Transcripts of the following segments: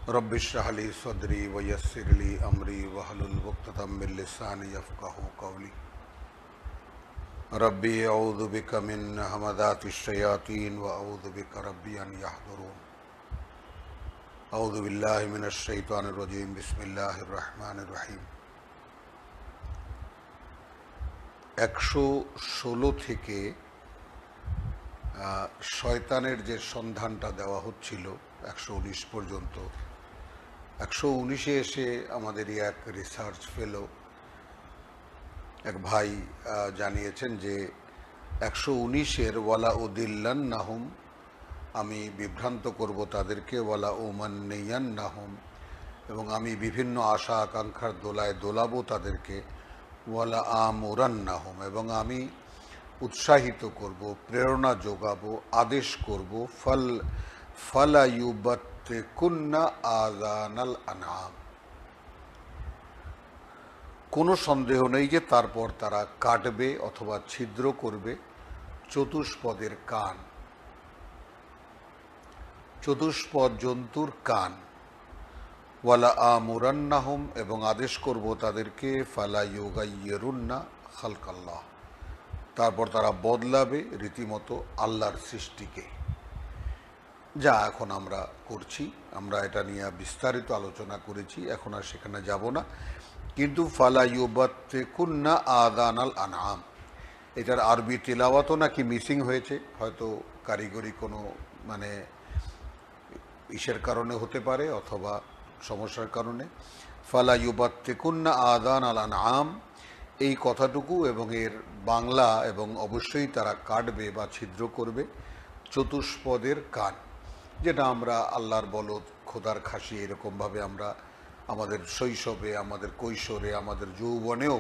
Rabbi इश्रह ली सदरी वयस्सिर ली अमरी वहलुल उक़दतम मिन लिसानी यफ़क़हू क़ौली। रब्बी अऊज़ु बिका मिन हमाज़ातिश शयातीन व अऊज़ु बिका रब्बी अन यहज़ुरून। अऊज़ु बिल्लाहि मिनश शैतानिर रजीम। बिस्मिल्लाहिर रहमानिर रहीम। 116 থেকে শয়তানের যে সন্ধানটা দেওয়া হচ্ছিল 119 পর্যন্ত, 119-এ এসে আমাদেরই এক রিসার্চ ফেলো এক ভাই জানিয়েছেন যে 119-এর ওয়ালা উদিল্লান্নাহুম, আমি বিভ্রান্ত করব তাদেরকে, ওয়ালা উমান্নিয়ান্নাহুম, এবং আমি বিভিন্ন আশা আকাঙ্ক্ষার দোলায় দোলাবো তাদেরকে, ওয়ালা আমুরান্নাহুম, এবং আমি উৎসাহিত করব, প্রেরণা যোগাবো, আদেশ করব, ফালায়ুবাত্তিকুন্না আযানাল আনআম। কোনো সন্দেহ নেই যে তারপর তারা কাটবে অথবা ছিদ্র করবে চতুষ্পদের কান, চতুষ্পদ জন্তুর কান। ওয়ালা আমুরান্নাহুম, এবং আদেশ করব তাদেরকে, ফালা ইউগাইয়িরুন্না খালকাল্লাহ, তারপর তারা বদলাবে রীতিমতো আল্লাহর সৃষ্টিকে। যা এখন আমরা করছি, আমরা এটা নিয়ে বিস্তারিত আলোচনা করেছি, এখন আর সেখানে যাব না। কিন্তু ফালা ইউবাত্তিকুন্না আযানাল আনআম, এটার আরবি তিলাওয়াতও নাকি মিসিং হয়েছে, হয়তো কারিগরি কোনো ইসের কারণে হতে পারে অথবা সমস্যার কারণে। ফালা ইউবাত্তিকুন্না আযানাল আনআম, এই কথাটুকু এবং এর বাংলা, এবং অবশ্যই তারা কাটবে বা ছিদ্র করবে চতুষ্পদের কান, যেটা আমরা আল্লাহর বলদ, খোদার খাসি, এরকমভাবে আমরা আমাদের শৈশবে, আমাদের কৈশোরে, আমাদের যৌবনেও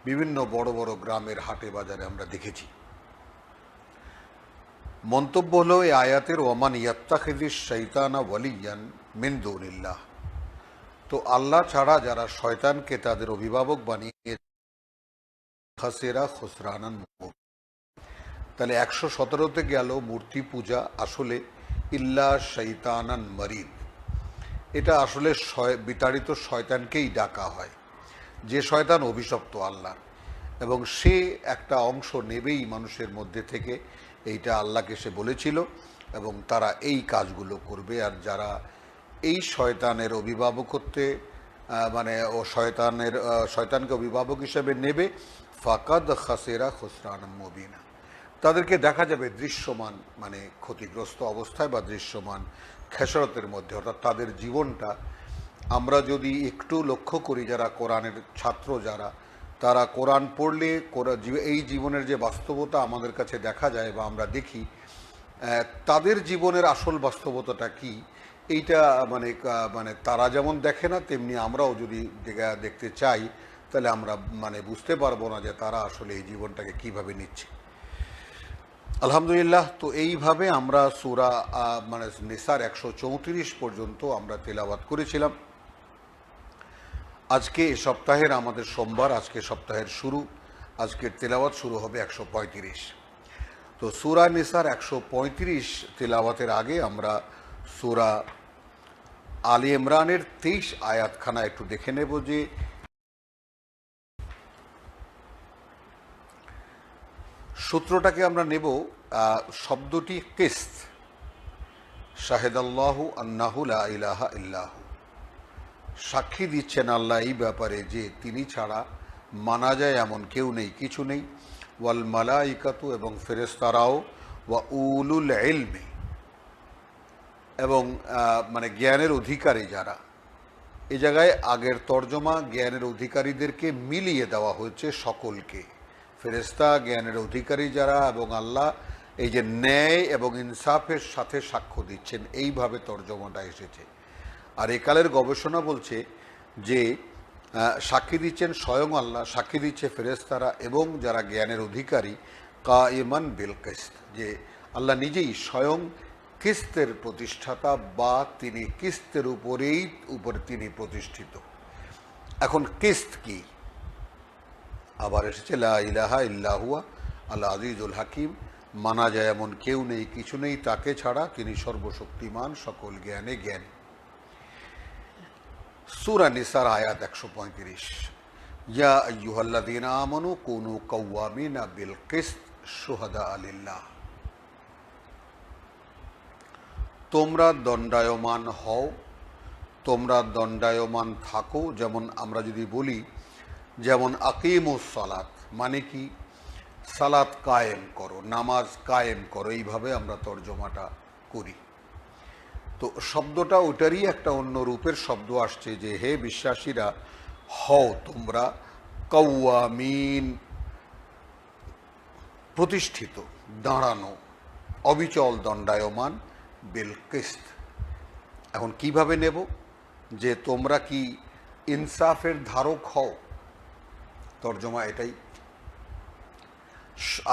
বিভিন্ন বড় বড় গ্রামের হাটে বাজারে আমরা দেখেছি। মন্তব্য হলো এই আয়াতের, ওয়ামান ইয়াত্তাখিযিশ শাইতানা ওয়ালিয়ান মিন দুনিল্লাহ, তো আল্লাহ ছাড়া যারা শয়তানকে তাদের অভিভাবক বানিয়ে খাসিরা খুসরানান মুবিনা। তাহলে 117-তে গেল মূর্তি পূজা আসলে ইল্লা শাইতানান মারিদ, এটা আসলে বিতাড়িত শয়তানকেই ডাকা হয়, যে শয়তান অভিশপ্ত আল্লাহর, এবং সে একটা অংশ নেবেই মানুষের মধ্যে থেকে, এইটা আল্লাহকে সে বলেছিল, এবং তারা এই কাজগুলো করবে। আর যারা এই শয়তানের অভিভাবকত্বে ও শয়তানকে অভিভাবক হিসেবে নেবে, ফাকাদ খাসিরা খুসরানান মুবিনা, তাদেরকে দেখা যাবে দৃশ্যমান ক্ষতিগ্রস্ত অবস্থায় বা দৃশ্যমান খেসারতের মধ্যে, অর্থাৎ তাদের জীবনটা আমরা যদি একটু লক্ষ্য করি, যারা কোরআনের ছাত্র, তারা কোরআন পড়লে এই জীবনের যে বাস্তবতা আমাদের কাছে দেখা যায় বা আমরা দেখি, তাদের জীবনের আসল বাস্তবতাটা কি, এইটা তারা যেমন দেখে না, তেমনি আমরাও যদি দেখতে চাই, তাহলে আমরা বুঝতে পারবো না যে তারা আসলে এই জীবনটাকে কিভাবে নিচ্ছে। আলহামদুলিল্লাহ। তো এইভাবে আমরা সূরা নিসার 134 পর্যন্ত আমরা তেলাওয়াত করেছিলাম। আজকে এই সপ্তাহের আমাদের সোমবার, আজকে সপ্তাহের শুরু, আজকের তেলাওয়াত শুরু হবে 135। তো সূরা নিসার 135 তেলাওয়াতের আগে আমরা সূরা আলী ইমরানের 23 আয়াতখানা একটু দেখে নেব। যে সূত্রটাকে আমরা নেব, শব্দটি কিস্ত, শাহেদাল্লাহু আন্নাহু লা ইলাহা ইল্লাহু, সাক্ষী দিচ্ছেন আল্লাহ এই ব্যাপারে যে তিনি ছাড়া মানা যায় এমন কেউ নেই, কিছু নেই। ওয়াল মালাইকাতু, এবং ফেরেশতারাও, ওয়া উলুল ইলমি, এবং জ্ঞানের অধিকারী যারা। এই জায়গায় আগের তর্জমা জ্ঞানের অধিকারীদেরকে মিলিয়ে দেওয়া হয়েছে সকলকে, ফেরেশতা, জ্ঞানের অধিকারী যারা, এবং আল্লাহ এই যে ন্যায় এবং ইনসাফের সাথে সাক্ষ্য দিচ্ছেন, এইভাবে তর্জমাটা এসেছে। আর একালের গবেষণা বলছে যে সাক্ষী দিচ্ছেন স্বয়ং আল্লাহ, সাক্ষী দিচ্ছে ফেরেশতারা, এবং যারা জ্ঞানের অধিকারী, কাইমান বিল কিস্ত, যে আল্লাহ নিজেই স্বয়ং কিস্তের প্রতিষ্ঠাতা, বা তিনি কিস্তের উপরে তিনি প্রতিষ্ঠিত। এখন কিস্ত কি? আবার এসেছে লা ইলাহা ইল্লাহুয়া আল আজিজুল হাকিম, মানা যায় এমন কেউ নেই, কিছু নেই তাকে ছাড়া, তিনি সর্বশক্তিমান, সকল জ্ঞানে জ্ঞানী। সূরা নিসার আয়াত 135, ইয়া আইয়ুহাল্লাযীনা আমানু কুনু কাওয়ামিনা বিল কিসত শুহাদা লিল্লাহ। তোমরা দণ্ডায়মান হও, তোমরা দণ্ডায়মান থাকো। যেমন আমরা যদি বলি, যেমন আকিমুস সালাত মানে কি, সালাত কায়েম করো, নামাজ কায়েম করো, এইভাবে আমরা তর্জমাটা করি। তো শব্দটা ওটারই একটা অন্য রূপের শব্দ আসছে যে হে বিশ্বাসীরা হও তোমরা কাওয়ামিন, প্রতিষ্ঠিত, দাঁড়ানো, অবিচল দণ্ডায়মান, বিল কিসত। এখন কিভাবে নেব যে তোমরা কি ইনসাফের ধারক হও, তর্জমা এটাই।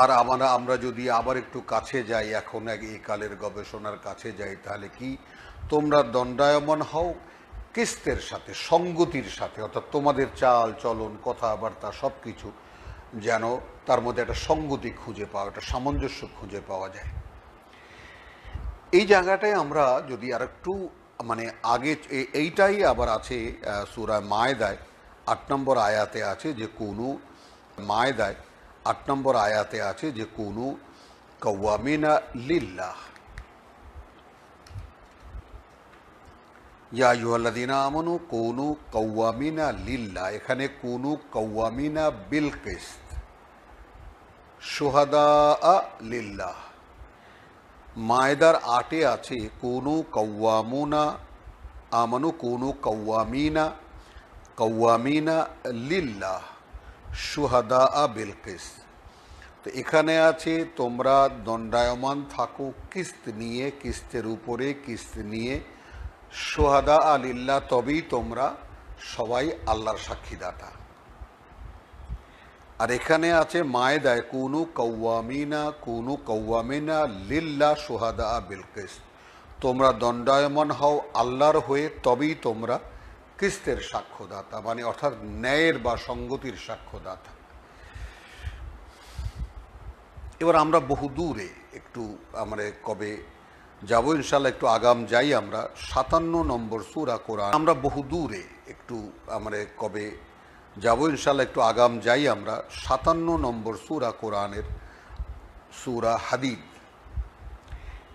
আর আমরা যদি আবার একটু কাছে যাই, এখন এই কালের গবেষণার কাছে যাই, তাহলে কি তোমরা দণ্ডায়মান হও কিস্তের সাথে, সঙ্গতির সাথে, অর্থাৎ তোমাদের চাল চলন কথাবার্তা সব কিছু যেন তার মধ্যে একটা সঙ্গতি খুঁজে পাওয়া, একটা সামঞ্জস্য খুঁজে পাওয়া যায়। এই জায়গাটায় আমরা যদি আর একটু মানে আগে, এইটাই আবার আছে সূরা মায়দায় ৮ নম্বর আয়াতে আছে যে কুনু, মায়দায় ৮ নম্বর আয়াতে আছে যে কুনু কাওয়ামিনা লিল্লাহ, ইয়া আইয়ুহাল্লাযীনা আমানু কুনু কাওয়ামিনা লিল্লাহ। এখানে কুনু কাওয়ামিনা বিল কিসত শুহাদা লিল্লাহ। মায়দার ৮-এ আছে কুনু কাওয়ামুনা আমানু কুনু কাওয়ামিনা লিল্লাহ শুহাদা বিল কিসত। তো এখানে আছে তোমরা দণ্ডায়মান থাকো কিস্ত নিয়ে, কিস্তের উপরে কিস্ত নিয়ে, শুহাদা লিল্লাহ, তবেই তোমরা সবাই আল্লাহর সাক্ষীদাতা। আর এখানে আছে মায়দায় কুনু কাওয়ামিনা লিল্লাহ শুহাদা বিল কিসত, তোমরা দণ্ডায়মান হও আল্লাহর হয়ে, তবেই তোমরা কিস্তের সাক্ষ্যদাতা, মানে অর্থাৎ ন্যায়ের বা সঙ্গতির সাক্ষ্যদাতা। এবার আমরা বহু দূরে একটু আমরা কবে যাব ইনশাল্লাহ, একটু আগাম যাই আমরা ৫৭ নম্বর সূরা কোরআন। আমরা বহু দূরে একটু আমরা কবে যাব ইনশাল্লাহ, একটু আগাম যাই আমরা ৫৭ নম্বর সূরা কোরআনের সূরা হাদীদ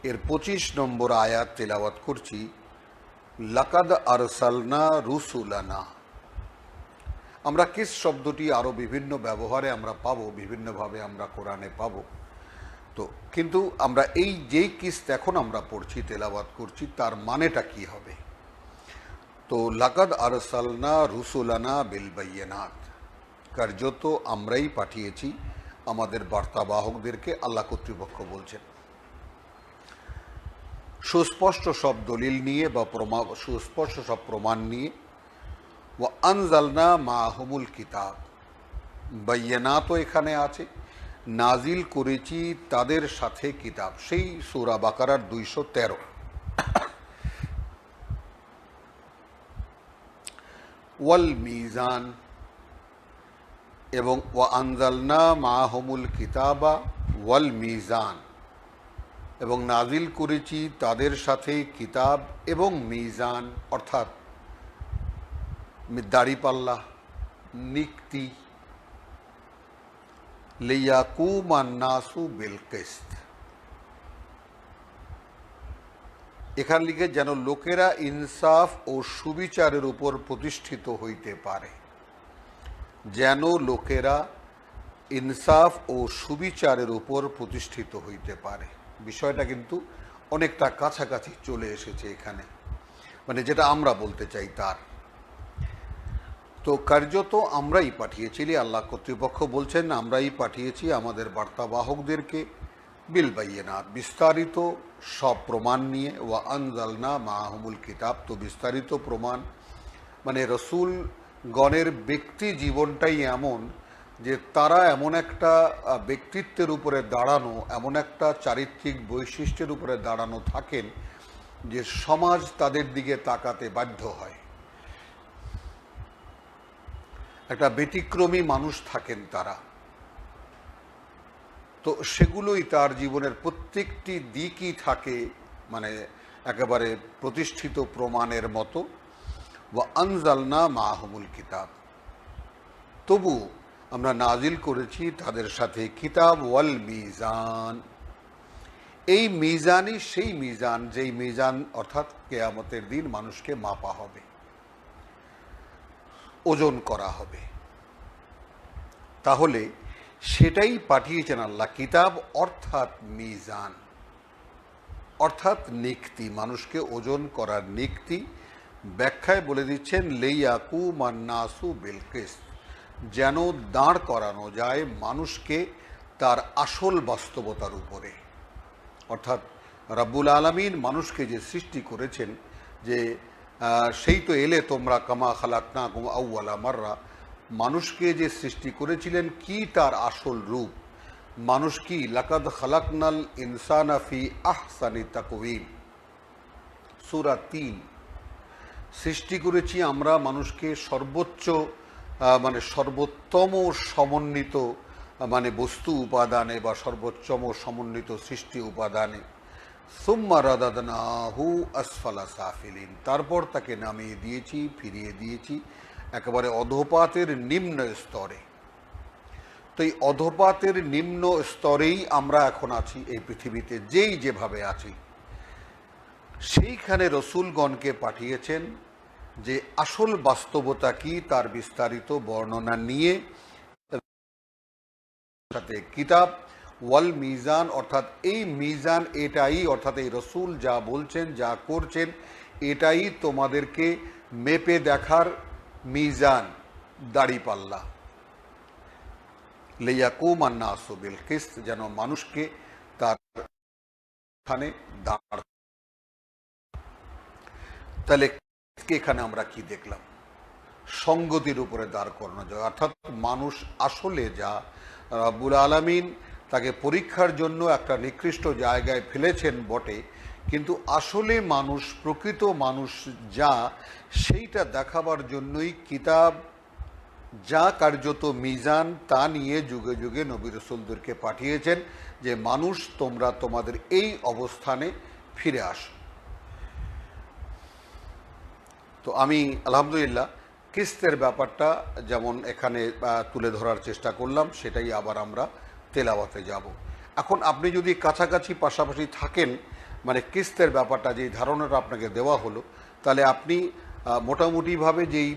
এর ২৫ নম্বর আয়াত তেলাওয়াত করছি। লাকাদ আরসালনা রুসুলানা। আমরা কিস শব্দটি আরও বিভিন্ন ব্যবহারে আমরা পাবো, বিভিন্নভাবে আমরা কোরআনে পাবো। তো কিন্তু আমরা এই যেই কিস এখন আমরা পড়ছি, তেলাওয়াত করছি, তার মানেটা কি হবে? তো লাকাদ আরসালনা রুসুলানা বিল বাইয়িনাত, কার্যত আমরাই পাঠিয়েছি আমাদের বার্তাবাহকদেরকে, আল্লাহ কর্তৃপক্ষ বলছেন, সুস্পষ্ট সব দলিল নিয়ে বা সুস্পষ্ট সব প্রমাণ নিয়ে। ওয়া আনজালনা মাহুমুল কিতাব, বাইয়িনাতও এখানে আছে, নাজিল করেছি তাদের সাথে কিতাব, সেই সূরা বাকারার ২১৩। ওয়াল মিজান, এবং ওয়া আনজালনা মাহুমুল কিতাবা ওয়াল মিজান, এবং নাজিল করেছি তাদের সাথে কিতাব এবং মিজান, অর্থাৎ দাড়িপাল্লা, নিক্তি, লিয়াকুমান নাসু বিল কিসত। এখান লিখে যেন লোকেরা ইনসাফ ও সুবিচারের উপর প্রতিষ্ঠিত হইতে পারে, যেন লোকেরা ইনসাফ ও সুবিচারের উপর প্রতিষ্ঠিত হইতে পারে। বিষয়টা কিন্তু অনেকটা কাছাকাছি চলে এসেছে এখানে, মানে যেটা আমরা বলতে চাই তার। তো কার্যত আমরাই পাঠিয়েছি, আল্লাহ কর্তৃপক্ষ বলছেন আমরাই পাঠিয়েছি আমাদের বার্তাবাহকদেরকে বিল বাইয়িনাত, বিস্তারিত সব প্রমাণ নিয়ে। ওয়া আনজালনা মাহুমুল কিতাব, তো বিস্তারিত প্রমাণ মানে রসুল গণের ব্যক্তি জীবনটাই এমন যে তারা এমন একটা ব্যক্তিত্বের উপরে দাঁড়ানো, এমন একটা চারিত্রিক বৈশিষ্ট্যের উপরে দাঁড়ানো থাকেন যে সমাজ তাদের দিকে তাকাতে বাধ্য হয়। একটা ব্যতিক্রমী মানুষ থাকেন তারা, তো সেগুলোই তার জীবনের প্রত্যেকটি দিকই থাকে মানে একেবারে প্রতিষ্ঠিত প্রমাণের মতো। ওয়া আনজালনা মাহুমুল কিতাব, তবু আমরা নাজিল করেছি তাদের সাথে কিতাব ওয়াল মিজান। এই মিজানই সেই মিজান যেই মিজান অর্থাৎ কেয়ামতের দিন মানুষকে মাপা হবে, ওজন করা হবে। তাহলে সেটাই পাঠিয়েছেন আল্লাহ, কিতাব অর্থাৎ মিজান, অর্থাৎ নিক্তি, মানুষকে ওজন করার নিক্তি। ব্যাখ্যায় বলে দিচ্ছেন লিয়াকুম আন-নাসু বিল কিসত, যেন দাঁড় করানো যায় মানুষকে তার আসল বাস্তবতার উপরে। অর্থাৎ রাব্বুল আলামিন মানুষকে যে সৃষ্টি করেছেন, যে সেই তো এলে তোমরা কামা খালাকনাকুম আউওয়ালা মাররা, মানুষকে যে সৃষ্টি করেছিলেন কি তার আসল রূপ, মানুষ কি লাকাদ খালাকনাল ইনসানা ফি আহসানি তাকওয়িম, সূরা ৩। সৃষ্টি করেছি আমরা মানুষকে সর্বোচ্চ মানে সর্বোত্তম সমন্বিত মানে বস্তু উপাদানে বা সর্বোচ্চম সমন্বিত সৃষ্টি উপাদানে। সুম্মা রাদাদনাহু আসফালা সাফিলিন, তারপর তাকে নামিয়ে দিয়েছি, ফিরিয়ে দিয়েছি একেবারে অধোপাতের নিম্ন স্তরে। তো এই অধোপাতের নিম্ন স্তরেই আমরা এখন আছি এই পৃথিবীতে, যেই যেভাবে আছি। সেইখানে রসুলগণকে পাঠিয়েছেন যে আসল বাস্তবতা কি তার বিস্তারিত বর্ণনা নিয়ে, সাথে কিতাব ওয়াল মিজান, অর্থাৎ এই মিজান এটাই, অর্থাৎ এই রসুল যা বলছেন যা করছেন এটাই তোমাদেরকে মেপে দেখার মিজান, দাড়িপাল্লা। লিয়াকুম আন-নাসু বিল কিসত, যেন মানুষকে তার স্থানে দাঁড়। তাহলে এখানে আমরা কি দেখলাম? সঙ্গতির উপরে দাঁড় করানো যায়, অর্থাৎ মানুষ আসলে যা, রাব্বুল আলামিন তাকে পরীক্ষার জন্য একটা নিকৃষ্ট জায়গায় ফেলেছেন বটে, কিন্তু আসলে মানুষ, প্রকৃত মানুষ যা, সেইটা দেখাবার জন্যই কিতাব যা কার্যত মিজান তা নিয়ে যুগে যুগে নবী রাসূলদেরকে পাঠিয়েছেন যে মানুষ তোমরা তোমাদের এই অবস্থানে ফিরে আসো। তো আমি আলহামদুলিল্লাহ কিস্তের ব্যাপারটা যেমন এখানে তুলে ধরার চেষ্টা করলাম, সেটাই আবার আমরা তেলাওয়াতে যাব। এখন আপনি যদি কাছাকাছি পাশাপাশি থাকেন, মানে কিস্তের ব্যাপারটা যেই ধারণাটা আপনাকে দেওয়া হলো, তাহলে আপনি মোটামুটিভাবে যেই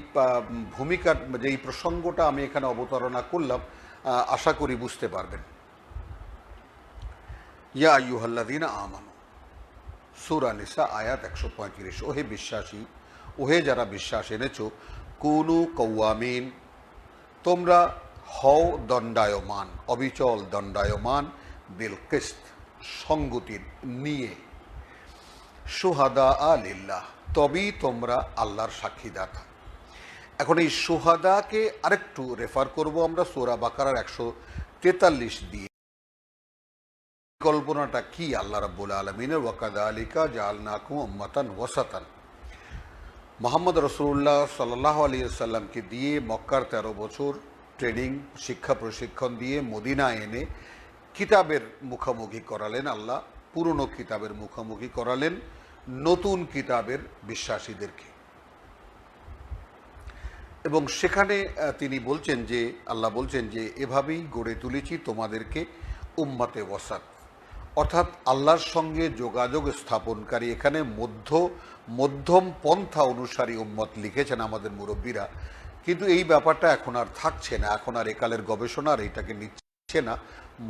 ভূমিকা, যেই প্রসঙ্গটা আমি এখানে অবতারণা করলাম, আশা করি বুঝতে পারবেন। ইয়া আইয়ুহাল্লাযীনা আমানু, সূরা নিসা আয়াত 135। ওহে বিশ্বাসী, ওহে যারা বিশ্বাস এনেছো, কুনু কওয়ামিন, তোমরা হও দণ্ডায়মান, অবিচল দণ্ডায়মান, বিল কিসত, সঙ্গতির নিয়ে, শুহাদা লিল্লাহ, তবেই তোমরা আল্লাহর সাক্ষীদাতা। এখন এই শুহাদাকে আরেকটু রেফার করব আমরা সূরা বাকারার 143 দিয়ে। কল্পনাটা কি আল্লাহ রাব্বুল আলামিনের, ওয়াকাযালিকা জাআলনাকুম উম্মাতান ওয়াসাতান, মুহাম্মদ রাসূলুল্লাহ সাল্লাল্লাহু আলাইহি ওয়াসাল্লামকে দিয়ে মক্কার 13 বছর ট্রেনিং, শিক্ষা প্রশিক্ষণ দিয়ে মদিনা এনে কিতাবের মুখোমুখি করালেন আল্লাহ, পুরনো কিতাবের মুখোমুখি করালেন নতুন কিতাবের বিশ্বাসীদেরকে। এবং সেখানে তিনি বলছেন যে, আল্লাহ বলছেন যে এভাবেই গড়ে তুলেছি তোমাদেরকে উম্মতে ওয়াসাত, অর্থাৎ আল্লাহর সঙ্গে যোগাযোগ স্থাপনকারী। এখানে মধ্যম পন্থা অনুসারী উম্মত লিখেছেন আমাদের মুরব্বীরা, কিন্তু এই ব্যাপারটা এখন আর থাকছে না, এখন আর একালের গবেষণা আর এইটাকে নিচ্ছে না।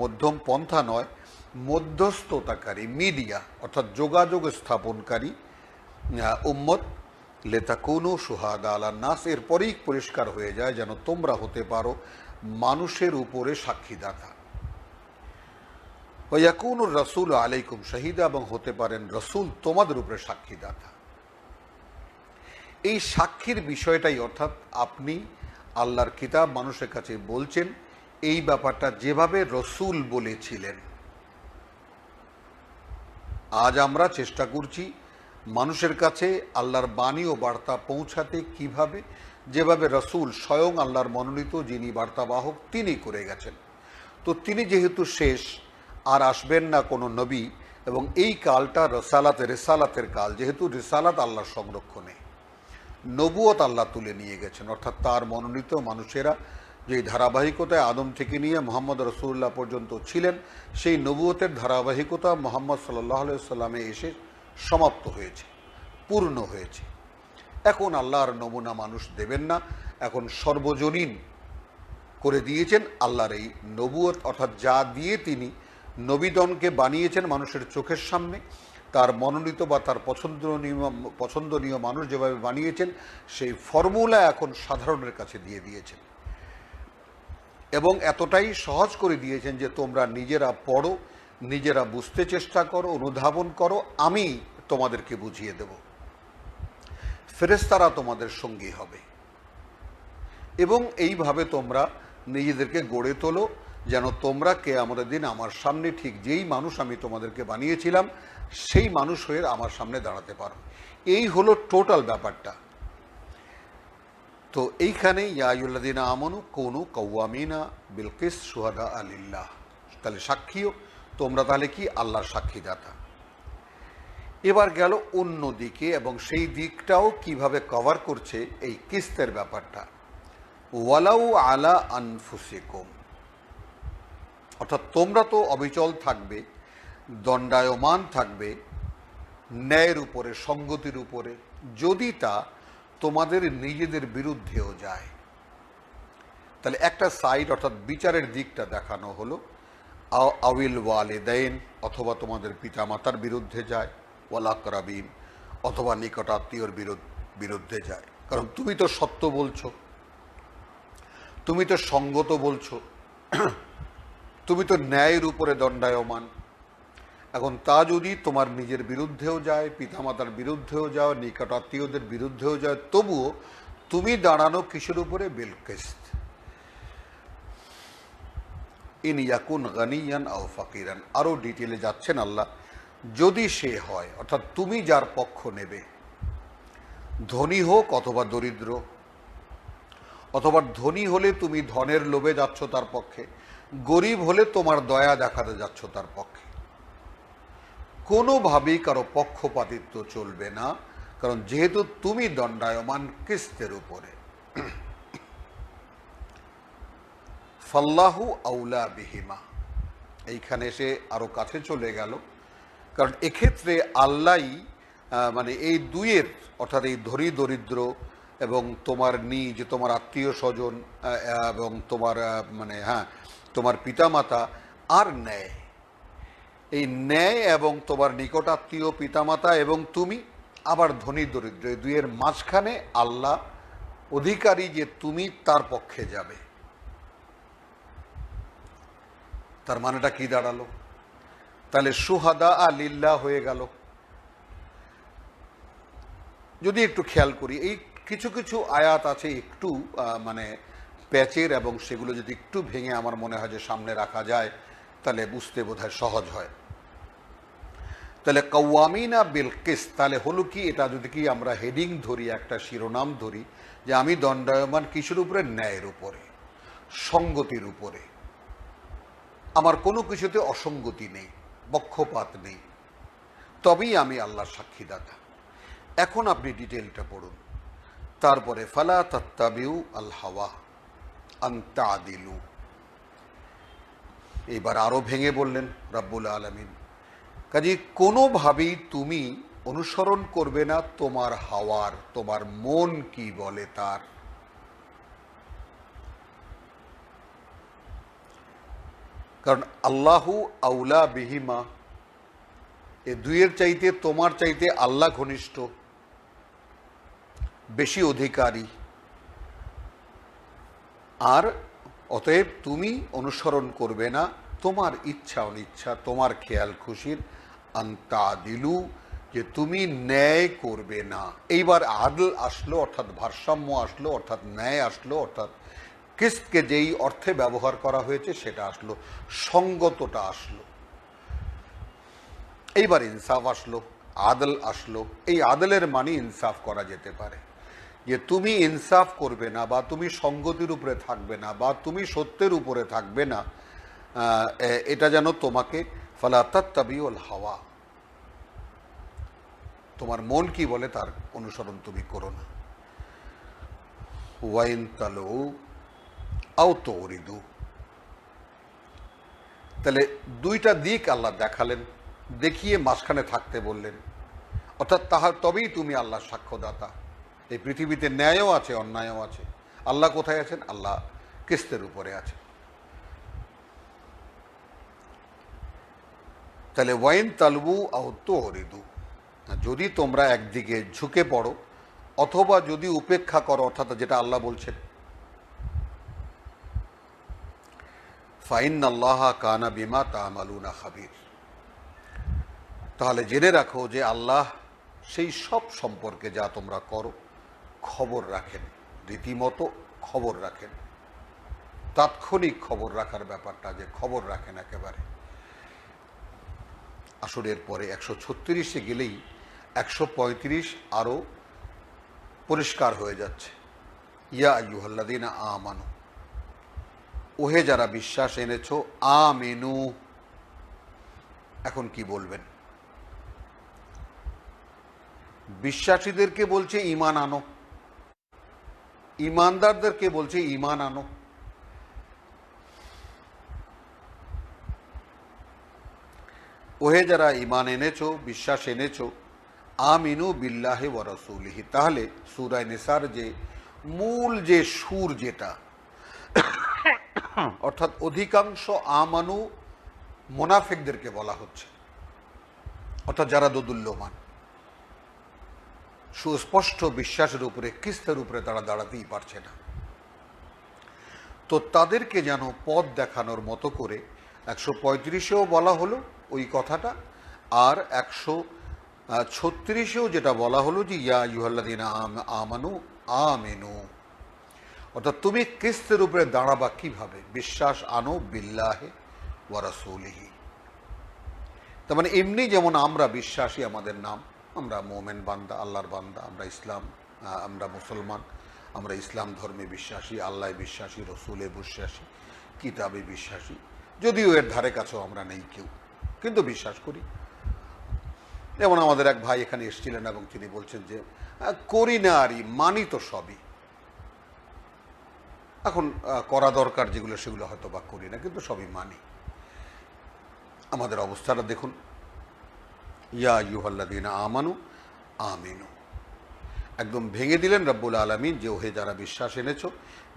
মধ্যম পন্থা নয়, মধ্যস্থতাকারী, মিডিয়া, অর্থাৎ যোগাযোগ স্থাপনকারী উম্মত। লিতাকুনু শুহাদা আলান নাস, এরপরেই পরিষ্কার হয়ে যায় যেন তোমরা হতে পারো মানুষের উপরে সাক্ষীদাতা। ওয়াকুনুর রাসূল আলাইকুম শাহিদা, এবং হতে পারেন রসুল তোমাদের উপরে সাক্ষীদাতা। এই সাক্ষীর বিষয়টাই, অর্থাৎ আপনি আল্লাহর কিতাব মানুষের কাছে বলছেন, এই ব্যাপারটা যেভাবে রসুল বলেছিলেন, আজ আমরা চেষ্টা করছি মানুষের কাছে আল্লাহর বাণী ও বার্তা পৌঁছাতে কিভাবে, যেভাবে রসুল স্বয়ং আল্লাহর মনোনীত যিনি বার্তাবাহক তিনি করে গেছেন। তো তিনি যেহেতু শেষ, আর আসবেন না কোনো নবী, এবং এই কালটা রেসালাতের কাল, যেহেতু রেসালাত আল্লাহর সংরক্ষণে, নবুয়ত আল্লাহ তুলে নিয়ে গেছেন, অর্থাৎ তার মনোনীত মানুষেরা যে ধারাবাহিকতায় আদম থেকে নিয়ে মোহাম্মদ রসুল্লাহ পর্যন্ত ছিলেন, সেই নবুয়তের ধারাবাহিকতা মোহাম্মদ সাল্লাহ সাল্লামে এসে সমাপ্ত হয়েছে, পূর্ণ হয়েছে। এখন আল্লাহর নমুনা মানুষ দেবেন না, এখন সর্বজনীন করে দিয়েছেন আল্লাহর এই নবুয়ত, অর্থাৎ যা দিয়ে তিনি নবীগণকে বানিয়েছেন মানুষের চোখের সামনে, তার মনোনীত বা তার পছন্দনীয় মানুষ যেভাবে বানিয়েছেন, সেই ফর্মুলা এখন সাধারণের কাছে দিয়ে দিয়েছেন এবং এতটাই সহজ করে দিয়েছেন যে তোমরা নিজেরা পড়ো, নিজেরা বুঝতে চেষ্টা করো, অনুধাবন করো, আমি তোমাদেরকে বুঝিয়ে দেব। ফেরেশতারা তোমাদের সঙ্গী হবে এবং এইভাবে তোমরা নিজেদেরকে গড়ে তোলো যেন তোমরা কিয়ামতের দিন আমার সামনে ঠিক যেই মানুষ আমি তোমাদেরকে বানিয়েছিলাম সেই মানুষ হয়ে আমার সামনে দাঁড়াতে পারো। এই হলো টোটাল ব্যাপারটা। তো এইখানে ইয়া আইয়ুহাল্লাযীনা আমানু কুনু কাওয়ামিনা বিল কিসত শুহাদা লিল্লাহ, তাহলে সাক্ষীও তোমরা, তাহলে কি আল্লাহর সাক্ষীদাতা। এবার গেল অন্য দিকে, এবং সেই দিকটাও কিভাবে কভার করছে এই কিস্তের ব্যাপারটা। ওয়ালাউ আলা আনফুসিকুম, অর্থাৎ তোমরা তো অবিচল থাকবে, দণ্ডায়মান থাকবে ন্যায়ের উপরে, সঙ্গতির উপরে, যদি তা তোমাদের নিজেদের বিরুদ্ধেও যায়। তাহলে একটা সাইড, অর্থাৎ বিচারের দিকটা দেখানো হলো। আউইল ওয়ালিদাইন, অথবা তোমাদের পিতামাতার বিরুদ্ধে যায়, ওয়াল আকরাবিন, অথবা নিকট আত্মীয়র বিরুদ্ধে যায়। কারণ তুমি তো সত্য বলছো, তুমি তো সঙ্গত বলছো, তুমি তো ন্যায়ের উপরে দণ্ডায়মান। এখন তা যদি তোমার নিজের বিরুদ্ধেও যায়, পিতামাতার বিরুদ্ধেও যাও, নিকট আত্মীয়দের বিরুদ্ধেও যায়, তবুও তুমি দাঁড়ানো কিসের উপরে? বিল কিসত। ইন ইয়াকুন গানিয়ান আও ফাকিরান, আরও ডিটেলে যাচ্ছেন আল্লাহ। যদি সে হয়, অর্থাৎ তুমি যার পক্ষ নেবে, ধনী হোক অথবা দরিদ্র, অথবা ধনী হলে তুমি ধনের লোভে যাচ্ছ তার পক্ষে, গরিব হলে তোমার দয়া দেখাতে যাচ্ছ তার পক্ষে, কোনোভাবেই কারো পক্ষপাতিত্ব চলবে না, কারণ যেহেতু তুমি দণ্ডায়মান কিস্তের উপরে। ফাল্লাহু আউলা বিহিমা, এইখানে এসে আরো কাছে চলে গেল, কারণ এক্ষেত্রে আল্লাহই মানে এই দুইয়ের, অর্থাৎ এই ধনী দরিদ্র এবং তোমার নিজ, তোমার আত্মীয় স্বজন এবং তোমার মানে তোমার পিতামাতা আর ন্যায়, এই ন্যায় এবং তোমার নিকটাত্মীয় পিতামাতা এবং তুমি, আবার ধনী দরিদ্র, এই দুইয়ের মাঝখানে আল্লাহ অধিকারী যে তুমি তার পক্ষে যাবে। তার মানেটা কি দাঁড়ালো? তাহলে শুহাদা লিল্লাহ হয়ে গেল। যদি একটু খেয়াল করি, এই কিছু কিছু আয়াত আছে একটু মানে প্যাচের, এবং সেগুলো যদি একটু ভেঙে আমার মনে হয় যে সামনে রাখা যায় তাহলে বুঝতে বোধহয় সহজ হয়। তাহলে কাওয়ামিনা বিল কিসত, তাহলে হলো কি, এটা যদি কি আমরা হেডিং ধরি, একটা শিরোনাম ধরি, যে আমি দণ্ডায়মান কিসের উপরে? ন্যায়ের উপরে, সঙ্গতির উপরে, আমার কোনো কিছুতে অসঙ্গতি নেই, পক্ষপাত নেই, তবেই আমি আল্লাহর সাক্ষীদাতা। এখন আপনি ডিটেলটা পড়ুন। তারপরে ফালা তাত্তাবিউ আল হাওয়া আন তাদিলু, এবার আরো ভেঙে বললেন রাব্বুল আলামিন, কাজে কোনোভাবেই তুমি অনুসরণ করবে না তোমার হাওয়ার, তোমার মন কি বলে তার। কারণ আল্লাহু আউলা বিহিমা, এ দুইয়ের চাইতে তোমার চাইতে আল্লাহ ঘনিষ্ঠ, বেশি অধিকারী। আর অতএব তুমি অনুসরণ করবে না তোমার ইচ্ছা অনিচ্ছা, তোমার খেয়াল খুশির, আন্তাদিলু, যে তুমি ন্যায় করবে না। এইবার আদল আসলো, অর্থাৎ ভারসাম্য আসলো, অর্থাৎ ন্যায় আসলো, অর্থাৎ কিস্তকে যেই অর্থে ব্যবহার করা হয়েছে সেটা আসলো, সঙ্গতটা আসলো। এইবার ইনসাফ আসলো, আদল আসলো। এই আদলের মানে ইনসাফ করা যেতে পারে, যে তুমি ইনসাফ করবে না, বা তুমি সঙ্গতির উপরে থাকবে না, বা তুমি সত্যের উপরে থাকবে না, এটা যেন তোমাকে ফালা তাত্তাবিউল হাওয়া, তোমার মন কি বলে তার অনুসরণ তুমি করো না। ওয়াইন তালু আও তুরিদু। তাহলে দুইটা দিক আল্লাহ দেখালেন, দেখিয়ে মাঝখানে থাকতে বললেন, অর্থাৎ তাহার তবেই তুমি আল্লাহ সাক্ষ্যদাতা। এই পৃথিবীতে ন্যায়ও আছে, অন্যায়ও আছে। আল্লাহ কোথায় আছেন? আল্লাহ কিস্তের উপরে আছেন। তাহলে ওয়াইন তালবু আও তুরিদু, যদি তোমরা একদিকে ঝুঁকে পড়ো অথবা যদি উপেক্ষা করো, অর্থাৎ যেটা আল্লাহ বলছেন, ফাইন্নাল্লাহা কানা বিমা তা'মালুনা খাবীর, তাহলে জেনে রাখো যে আল্লাহ সেই সব সম্পর্কে যা তোমরা করো খবর রাখেন, রীতিমতো খবর রাখেন। তাৎক্ষণিক খবর রাখার ব্যাপারটা, যে খবর রাখেন একেবারে। আসরের পরে 136-এ গেলেই 135 আরও পরিষ্কার হয়ে যাচ্ছে। ইয়া আইয়ুহাল্লাযীনা আমানু, ওহে যারা বিশ্বাস এনেছো, আমিনু, এখন কি বলবেন? বিশ্বাসীদেরকে বলছে ঈমান আনো, ঈমানদারদেরকে বলছে ঈমান আনো। ওহে যারা ঈমান এনেছো, বিশ্বাস এনেছো, আমিনু বিল্লাহি ওয়া রাসূলিহি। তাহলে সূরা নিসার যে মূল যে সুর, যেটা অর্থাৎ অধিকাংশ আমানু মুনাফিকদেরকে বলা হচ্ছে, অর্থাৎ যারা দোদুল্যমান, সুস্পষ্ট বিশ্বাসের উপরে, কিস্তের উপরে তারা দাঁড়াতেই পারছে না। তো তাদেরকে যেন পথ দেখানোর মতো করে 135-এও বলা হলো ওই কথাটা, আর 136-এও যেটা বলা হলো যে ইয়া আইয়ুহাল্লাযীনা আমানু আমিনু, অর্থাৎ তুমি কিস্তের উপরে দাঁড়াবা কিভাবে? বিশ্বাস আনো বিল্লাহি ওয়া রাসূলিহি। তার মানে এমনি যেমন আমরা বিশ্বাসী, আমাদের নাম, আমরা মোমেন বান্দা, আল্লাহর বান্দা, আমরা মুসলমান, আমরা ইসলাম ধর্মে বিশ্বাসী, আল্লাহ বিশ্বাসী, রসুলে বিশ্বাসী, কিতাবে বিশ্বাসী, যদিও এর ধারে কাছেও আমরা নেই কেউ, কিন্তু বিশ্বাস করি। যেমন আমাদের এক ভাই এখানে এসেছিলেন এবং তিনি বলছেন যে করি না আরই, মানি তো সবই। এখন করা দরকার যেগুলো সেগুলো হয়তো বা করি না, কিন্তু সবই মানি। আমাদের অবস্থাটা দেখুন, ইয়া আইয়ুহাল্লাযীনা আমানু আমিনু, একদম ভেঙে দিলেন রব্বুল আলামিন যে ওহে যারা বিশ্বাস এনেছো,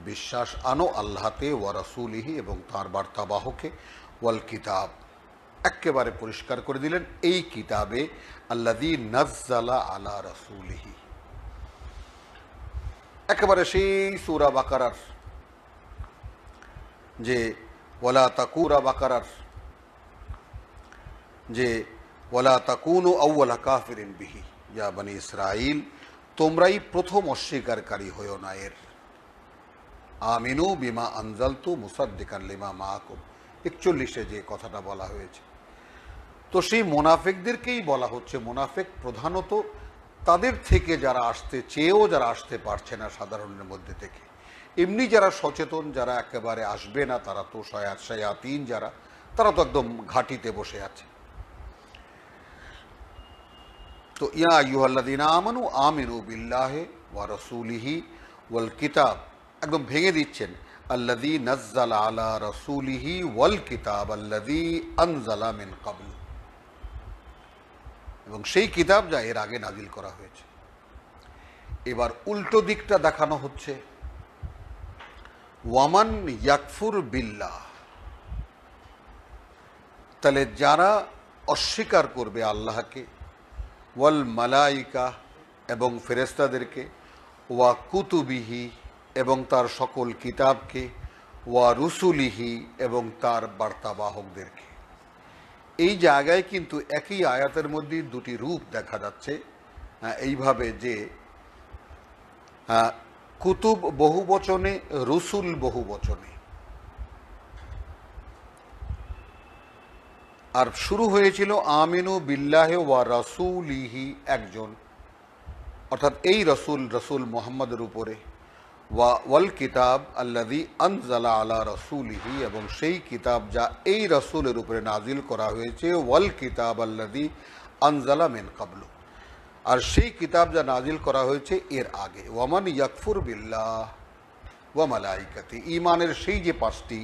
বিশ্বাস আনো আল্লাহতে, ওয়া রাসূলিহি, এবং তাঁর বার্তাবাহকে, ওয়াল কিতাব, একেবারে পরিষ্কার করে দিলেন এই কিতাবে, আল্লাযী নাজ্জালা আলা রাসূলিহি, একেবারে সেই সূরা বাকারার যে ওয়ালা তাকুরা বাকারার যে ওয়ালা তাকুনু আউওয়ালা কাফিরিন বিহি ইয়া বনি ইসরাইল, তোমরাই প্রথম অস্বীকারী হয়েও না এর। আমিনু বিমা আনজালতু মুসাদ্দিকান লিমা মাআকুম, 41-এ যে কথাটা বলা হয়েছে। তো সেই মুনাফিকদেরকেই বলা হচ্ছে। মুনাফিক প্রধানত তাদের থেকে যারা আসতে চেয়েও যারা আসতে পারছে না সাধারণের মধ্যে থেকে, এমনি যারা সচেতন, যারা একেবারে আসবে না, তারা তো শায়াতিন, যারা, তারা তো একদম ঘাটিতে বসে আছে। তো ইয়া আইয়ুহাল্লাযীনা আমানু আমিনু বিল্লাহি ওয়া রাসূলিহি ওয়াল কিতাব, একদম ভেঙে দিচ্ছেন, আল্লাযী নাজ্জালা আলা রাসূলিহি ওয়াল কিতাব আল্লাযী আনজালা মিন ক্বাবল, এবং সেই কিতাব যা এর আগে নাজিল করা হয়েছে। এবার উল্টো দিকটা দেখানো হচ্ছে, ওয়ামান ইয়াকফুর বিল্লাহ, তাহলে যারা অস্বীকার করবে আল্লাহকে, ওয়াল মালাইকা, এবং ফেরেশতাদেরকে, ওয়া কুতুবিহি, এবং তার সকল কিতাবকে, ওয়া রুসুলিহি, এবং তার বার্তাবাহকদেরকে। এই জায়গায় কিন্তু একই আয়াতের মধ্যে দুটি রূপ দেখা যাচ্ছে, এইভাবে যে কুতুব বহুবচনে, রসুল বহুবচনে। আর শুরু হয়েছিল আমিনু বিল্লাহি ওয়া রাসূলিহি, একজন, অর্থাৎ এই রসুল মুহাম্মদের উপরে, ওয়াল কিতাব আল্লাযী আনজালা আলা রাসূলিহি, এবং সেই কিতাব যা এই রসুলের উপরে নাজিল করা হয়েছে, ওয়াল কিতাব আল্লাযী আনজালা মিন ক্বাবলু, আর সেই কিতাব যা নাজিল করা হয়েছে এর আগে। ওয়ামান ইয়াকফুর বিল্লাহ, ওয়া মালাইকাতি, ঈমানের সেই যে পাঁচটি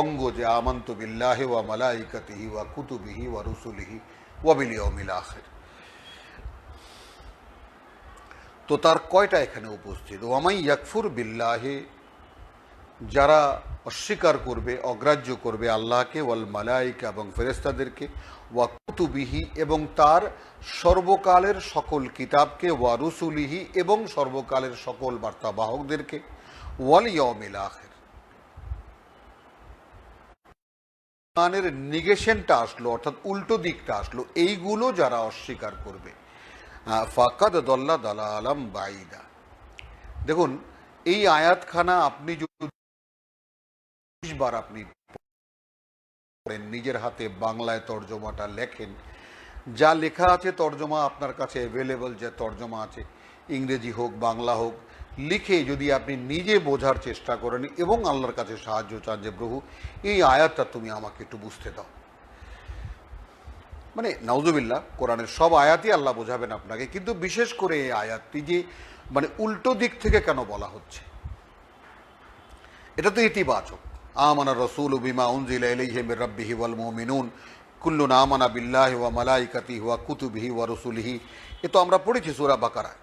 অঙ্গ, যে আমানতু বিল্লাহি ওয়া মালাইকাতিহি ওয়া কুতুবিহি ওয়া রুসুলিহি ওয়া বিল ইয়াউমিল আখির। তো তার কয়টা এখানে উপস্থিত? ওয়ামাই ইয়াকফুর বিল্লাহি, যারা অস্বীকার করবে, অগ্রাহ্য করবে আল্লাহকে, ওয়াল মালাইকা এবং ফেরেশতাদেরকে, ওয়া কুতুবিহি এবং তার সর্বকালের সকল কিতাবকে, ওয়া রুসুলিহি এবং সর্বকালের সকল বার্তাবাহকদেরকে, ওয়াল ইয়াউমিল আখির। ইমানের নিগেশনটা আসলো, অর্থাৎ উল্টো দিকটা আসলো, এইগুলো যারা অস্বীকার করবে, ফাকাদ দল্লা দালালাম বাইদা। দেখুন, এই আয়াতখানা আপনি যদি 20 বার আপনি নিজের হাতে বাংলায় তর্জমাটা লেখেন, যা লেখা আছে তর্জমা আপনার কাছে অ্যাভেলেবল, যে তর্জমা আছে ইংরেজি হোক বাংলা হোক, লিখে যদি আপনি নিজে বোঝার চেষ্টা করেন এবং আল্লাহর কাছে সাহায্য চান যে প্রভু এই আয়াতটা তুমি আমাকে একটু বুঝতে দাও, মানে নাউজুবিল্লাহ, কোরআনের সব আয়াতই আল্লাহ বোঝাবেন আপনাকে, কিন্তু বিশেষ করে এই আয়াতটি যে মানে উল্টো দিক থেকে কেন বলা হচ্ছে, এটা তো ইতিবাচক। আমানা রাসূলু বিমা উনজিলা ইলাইহি মির রাব্বিহি ওয়াল মুমিনুন কুল্লুন আমানা বিল্লাহি ওয়া মালাইকাতিহি ওয়া কুতুবিহি ওয়া রুসুলিহি, এ তো আমরা পড়েছি সূরা বাকারায়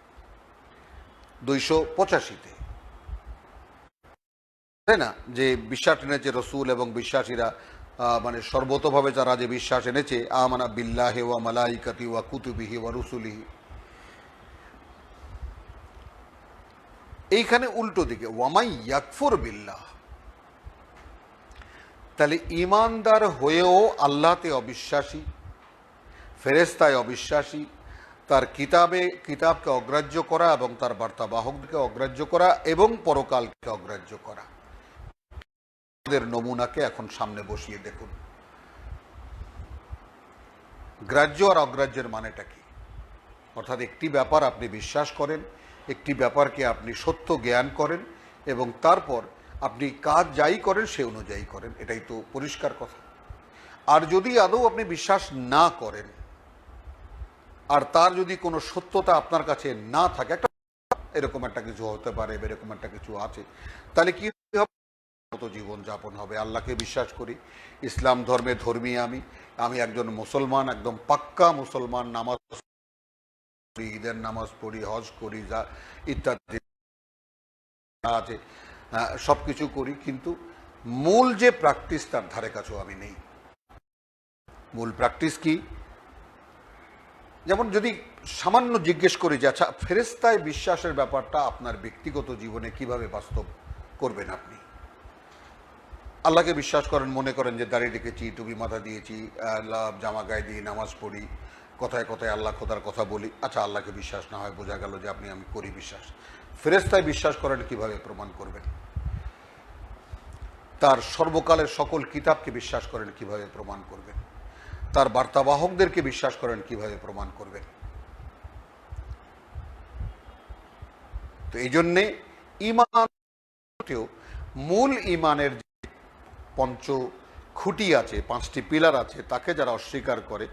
285-তে, তাই না? যে বিশ্বাস এনেছে রসুল এবং বিশ্বাসীরা, মানে সর্বতভাবে যারা যে বিশ্বাস এনেছে, আমানা বিল্লাহি ওয়া মালাইকাতি ওয়া কুতুবিহি ওয়া রুসুলিহি। এইখানে উল্টো দিকে ওয়ামাই ইয়াকফুর বিল্লাহ, তাহলে ইমানদার হয়েও আল্লাহতে অবিশ্বাসী, ফেরেশতায় অবিশ্বাসী, তার কিতাবকে অগ্রাহ্য করা এবং তার বার্তাবাহককে অগ্রাহ্য করা এবং পরকালকে অগ্রাহ্য করা, এদের নমুনাকে এখন সামনে বসিয়ে দেখুন। গ্রাহ্য আর অগ্রাহ্যের মানেটা কি? অর্থাৎ একটি ব্যাপার আপনি বিশ্বাস করেন, একটি ব্যাপারকে আপনি সত্য জ্ঞান করেন এবং তারপর আপনি কাজ যাই করেন সে অনুযায়ী করেন, এটাই তো পরিষ্কার কথা। আর যদি আদৌ আপনি বিশ্বাস না করেন আর তার যদি কোনো সত্যতা আপনার কাছে না থাকে, একটা এরকম একটা কিছু হতে পারে, এরকম একটা কিছু আছে, তাহলে কি হবে? মতো জীবন যাপন হবে। আল্লাহকে বিশ্বাস করি, ইসলাম ধর্মে ধর্মী আমি একজন মুসলমান, একদম পাক্কা মুসলমান, নামাজ পড়ি, ঈদের নামাজ পড়ি, হজ করি, যা ইত্যাদি আছে সব কিছু করি, কিন্তু মূল যে প্র্যাকটিস তার ধারে কাছেও আমি নেই। মূল প্র্যাকটিস কি? যেমন যদি সামান্য জিজ্ঞেস করি যে আচ্ছা, ফেরেশতায় বিশ্বাসের ব্যাপারটা আপনার ব্যক্তিগত জীবনে কিভাবে বাস্তব করবেন আপনি? আল্লাহকে বিশ্বাস করেন, মনে করেন যে দাড়ি রেখেছি, টুপি মাথা দিয়েছি, জামা গায়ে দিয়ে নামাজ পড়ি, কথায় কথায় আল্লাহ খোদার কথা বলি, আচ্ছা আল্লাহকে বিশ্বাস না হয়, বোঝা গেল যে আমি করি বিশ্বাস। ফেরেশতায় বিশ্বাস করেন কিভাবে প্রমাণ করবেন? তার সর্বকালের সকল কিতাবকে বিশ্বাস করেন কিভাবে প্রমাণ করবেন? তার বার্তাবাহকদেরকে বিশ্বাস করেন কিভাবে প্রমাণ করবেন? তো এই জন্যে ঈমান, মূল ঈমানের পঞ্চ খুঁটি আছে, 5টি পিলার আছে, তাকে যারা অস্বীকার করে,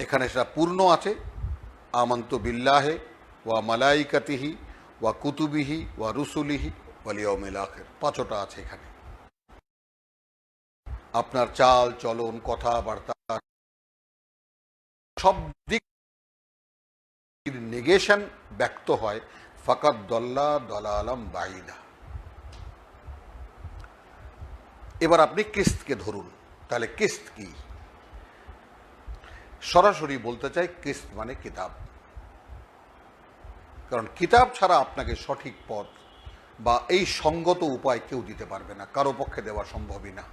এখানে সেটা পূর্ণ আছে। আমানতু বিল্লাহি ওয়া মালাইকাতিহি ওয়া কুতুবিহি ওয়া রুসুলিহি ওয়াল ইয়াউমিল আখির, 5টা আছে এখানে। আপনার চাল চলন, কথাবার্তা, সব দিক নেগেশন ব্যক্ত হয় ফাকাদ দল্লা দলালাম বাইদা। এবার আপনি কিস্তকে ধরুন, তাহলে কিস্ত কি? সরাসরি বলতে চাই, কিস্ত মানে কিতাব। কারণ কিতাব ছাড়া আপনাকে সঠিক পথ বা এই সঙ্গত উপায় কেউ দিতে পারবে না, কারো পক্ষে দেওয়া সম্ভবই না।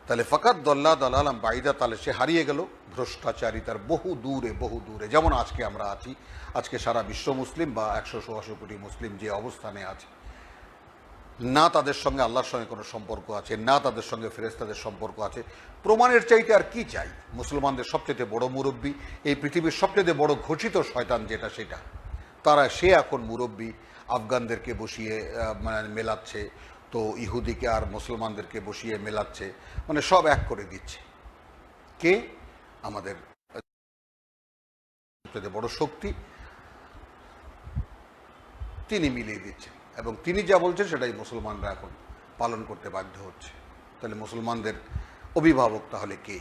তাহলে ফাকাদ দল্লা দালালাম বাইদা, তাহলে সে হারিয়ে গেল ভ্রষ্টাচারিতার বহু দূরে বহু দূরে। যেমন আজকে আমরা আছি, আজকে সারা বিশ্ব মুসলিম বা 180 কোটি মুসলিম যে অবস্থানে আছে, না তাদের সঙ্গে আল্লাহর সঙ্গে কোনো সম্পর্ক আছে, না তাদের সঙ্গে ফেরেশতাদের সম্পর্ক আছে। প্রমাণের চাইতে আর কি চাই? মুসলমানদের সবচেয়ে বড় মুরব্বী, এই পৃথিবীর সবচেয়ে বড় ঘোষিত শয়তান যেটা, সেটা সে এখন মুরব্বী, আফগানদেরকে বসিয়ে মানে মেলাচ্ছে, তো ইহুদিকে আর মুসলমানদেরকে বসিয়ে মেলাচ্ছে, মানে সব এক করে দিচ্ছে। কে? আমাদের সবচেয়ে বড় শক্তি। তিনি মিলিয়ে দিচ্ছেন এবং তিনি যা বলছেন সেটাই মুসলমানরা এখন পালন করতে বাধ্য হচ্ছে। তাহলে মুসলমানদের অভিভাবক তাহলে কে?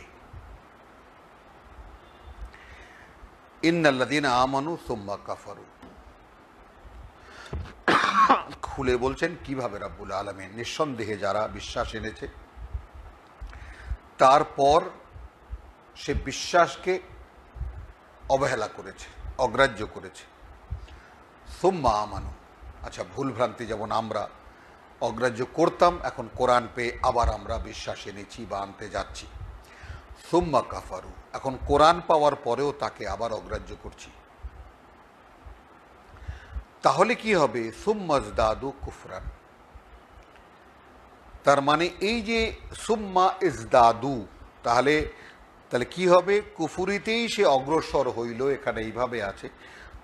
ইন্নাল্লাযীনা আমানু সুম্মা কাফারু, খুলে বলছেন কিভাবে রাব্বুল আলামিন, নিঃসন্দেহে যারা বিশ্বাস এনেছে তারপর সে বিশ্বাসকে অবহেলা করেছে, অগ্রাহ্য করেছে। সুম্মা আমানু, আচ্ছা ভুলভ্রান্তি যেমন আমরা অগ্রাহ্য করতাম, এখন কোরআন পেয়ে আবার আমরা বিশ্বাস এনেছি বা আনতে যাচ্ছি। সুম্মা কাফারু, এখন কোরআন পাওয়ার পরেও তাকে আবার অগ্রাহ্য করছি। তাহলে কি হবে? সুম্মাজদাদু কুফরান, তার মানে এই যে সুম্মা ইজদাদু, তাহলে তাহলে কি হবে? কুফুরিতেই সে অগ্রসর হইল, এখানে এইভাবে আছে।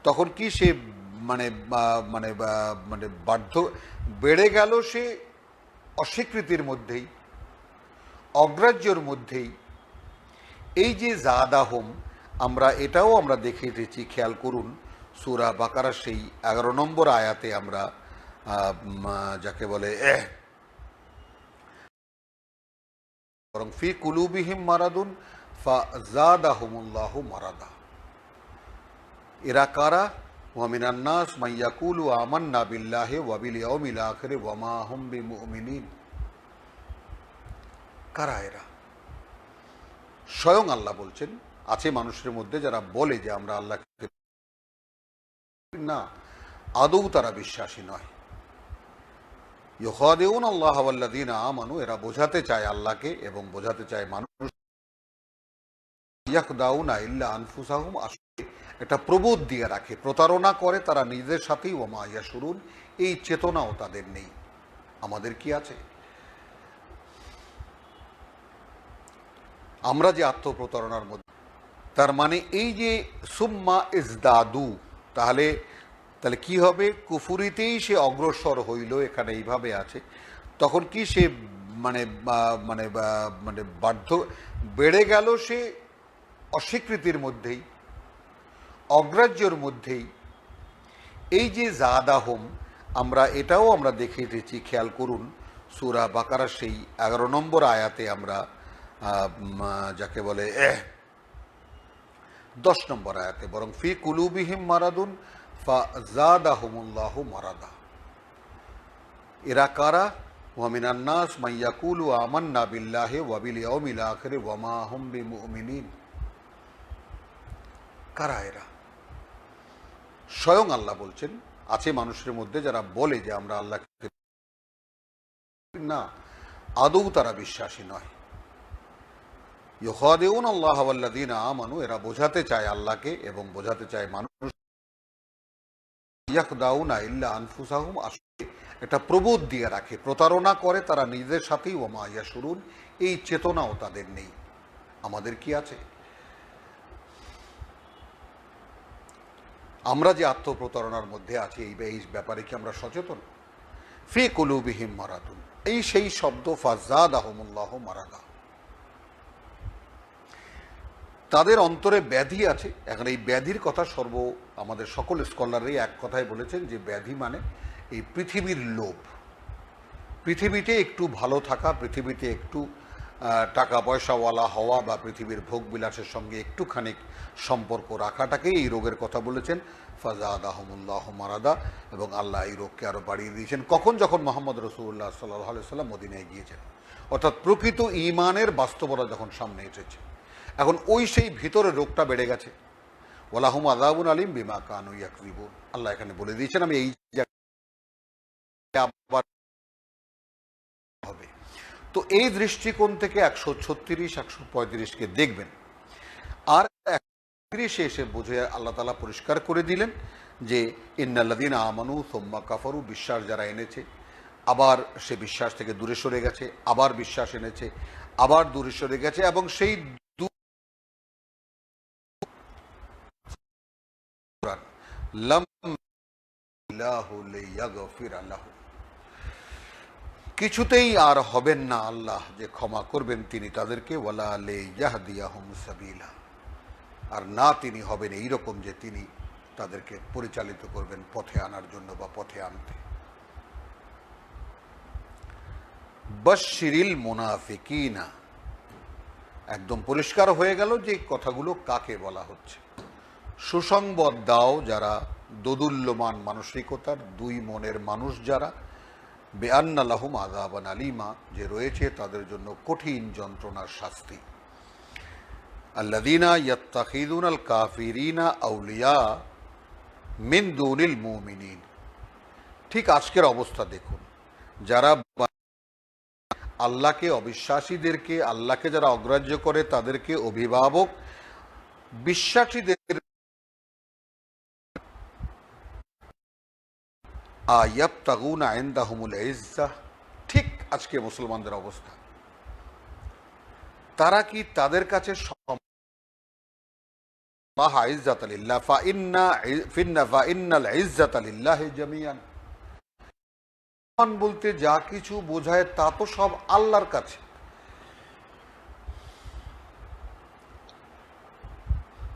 তখন কি সে মানে মানে মানে বাধ্য বেড়ে গেল সে অস্বীকৃতির মধ্যেই, অগ্রাহ্যর মধ্যেই। এই যে জাদাহুম, আমরা এটাও আমরা দেখে এসেছি, খেয়াল করুন সূরা বাকারার সেই 11 নম্বর আয়াতে আমরা যাকে বলে বরং ফি কুলুবিহিম মারাদুন ফাযাদাহুমুল্লাহু মারাদা, এরা কারা? ওয়া মিনান নাস মান ইয়াকুলু আমান্না বিল্লাহি ওয়া বিল ইয়াউমিল আখির ওয়া মা হুম বিমুমিনিন। কারা এরা? স্বয়ং আল্লাহ বলছেন আছে মানুষের মধ্যে যারা বলে যে আমরা আল্লাহকে, না আদৌ তারা বিশ্বাসী নয়। ইউখাদিউন আল্লাহ ওয়াল্লাযীনা আমানু, এরা বোঝাতে চায় আল্লাহকে এবং বোঝাতে চায় মানুষ। ইয়াখদাউনা ইল্লা আনফুসাহুম, আসলে একটা প্রবোধ দিয়ে রাখে, প্রতারণা করে তারা নিজেদের সাথেই। ওয়া মা ইয়াশউরুন, এই চেতনাও তাদের নেই। আমাদের কি আছে? আমরা যে আত্মপ্রতারণার মধ্যে, তার মানে এই যে সুম্মা ইজদাদু, তাহলে তাহলে কি হবে? কুফুরিতেই সে অগ্রসর হইল, এখানে এইভাবে আছে। তখন কি সে মানে মানে মানে বাধ্য বেড়ে গেল সে অস্বীকৃতির মধ্যেই, অগ্রাহ্যর মধ্যেই। এই যে জাদাহুম, আমরা এটাও আমরা দেখে এসেছি, খেয়াল করুন সূরা বাকারার সেই 11 নম্বর আয়াতে আমরা যাকে বলে 10 নম্বর আয়াতে, বরং ফি কুলুবিহিম মারাদুন ফাযাদাহুমুল্লাহু মারাদা, এরা কারা? ওয়া মিনান নাস মান ইয়াকুলু আমান্না বিল্লাহি ওয়া বিল ইয়াউমিল আখির ওয়া মা হুম বিমুমিনিন। কারা এরা? স্বয়ং আল্লাহ বলছেন আছে মানুষের মধ্যে যারা বলে যে আমরা আল্লাহকে, না আদৌ তারা বিশ্বাসী নয়। ইউখাদিউন আল্লাহ ওয়াল্লাযীনা আমানু, এরা বোঝাতে চায় আল্লাহকে এবং বোঝাতে চায় মানুষ। ইয়াখদাউনা ইল্লা আনফুসাহুম, আসলে একটা প্রবোধ দিয়ে রাখে, প্রতারণা করে তারা নিজেদের সাথেই। ওয়া মা ইয়াশউরুন, এই চেতনাও তাদের নেই। আমাদের কি আছে? আমরা যে আত্মপ্রতারণার মধ্যে আছি এই ব্যাপারে কি আমরা সচেতন? ফি কুলুবিহিম মারাদুন, এই সেই শব্দ ফাযাদাহুমুল্লাহু মারাদা, তাদের অন্তরে ব্যাধি আছে। এখন এই ব্যাধির কথা আমাদের সকল স্কলারই এক কথায় বলেছেন যে ব্যাধি মানে এই পৃথিবীর লোভ, পৃথিবীতে একটু ভালো থাকা, পৃথিবীতে একটু টাকা পয়সাওয়ালা হওয়া বা পৃথিবীর ভোগ বিলাসের সঙ্গে একটুখানি সম্পর্ক রাখাটাকেই এই রোগের কথা বলেছেন ফাযাদাহুমুল্লাহু মারাদা। এবং আল্লাহ এই রোগকে আরও বাড়িয়ে দিয়েছেন কখন? যখন মুহাম্মদ রাসূলুল্লাহ সাল্লাল্লাহু আলাইহি ওয়াসাল্লাম মদিনায় গিয়েছেন, অর্থাৎ প্রকৃত ঈমানের বাস্তবতা যখন সামনে এসেছে। এখন ওই সেই ভিতরে রোগটা বেড়ে গেছে। ওয়ালাহুম আযাবুন আলীম বিমা কানু ইয়াকযিবুন, আল্লাহ এখানে বলে দিয়েছেন। আমি এই আবার হবে, তো এই দৃষ্টিকোণ থেকে 136 135কে দেখবেন। আর 31 এসে বুঝে আল্লাহ তাআলা পরিষ্কার করে দিলেন যে ইন্নাল্লাযীনা আমানু সুম্মা কাফারু, বিশ্বাস যারা এনেছে আবার সে বিশ্বাস থেকে দূরে সরে গেছে, আবার বিশ্বাস এনেছে আবার দূরে সরে গেছে, এবং সেই লাম ইলাহু লিয়াগফির লাহু, কিছুতেই আর হবেন না আল্লাহ যে ক্ষমা করবেন তিনি তাদেরকে, ওয়ালা লিয়াহদিয়াহুম সাবিলা, আর না তিনি হবেন এইরকম যে তিনি তাদেরকে পরিচালিত করবেন পথে আনার জন্য বা পথে আনতে। বাশশিরিল মুনাফিকিনা, একদম পরিষ্কার হয়ে গেল যে কথাগুলো কাকে বলা হচ্ছে। সুসংবাদ দাও যারা দোদুল্যমান মানসিকতার, দুই মনের মানুষ যারা, বেআন্না লাহুম আযাবান আলিমা, যে রয়েছে তাদের জন্য কঠিন যন্ত্রণার শাস্তি। আল্লাযীনা ইয়াত্তাখিযুনাল কাফিরিনা আউলিয়া মিন দুনিল মুমিনিন। ঠিক আজকের অবস্থা দেখুন, যারা আল্লাহকে, অবিশ্বাসীদেরকে, আল্লাহকে যারা অগ্রাহ্য করে তাদেরকে অভিভাবক, বিশ্বাসীদের আয়াবতাগুনা ইনদাহুমুল ইজ্জাহ। ঠিক আজকে মুসলমানদের অবস্থা, তারা কি তাদের কাছে ইজ্জাতা লিল্লাহ ফাইন্নাল ইজ্জাতা লিল্লাহি জামিয়ান, বলতে যা কিছু বোঝায় তা তো সব আল্লাহর কাছে।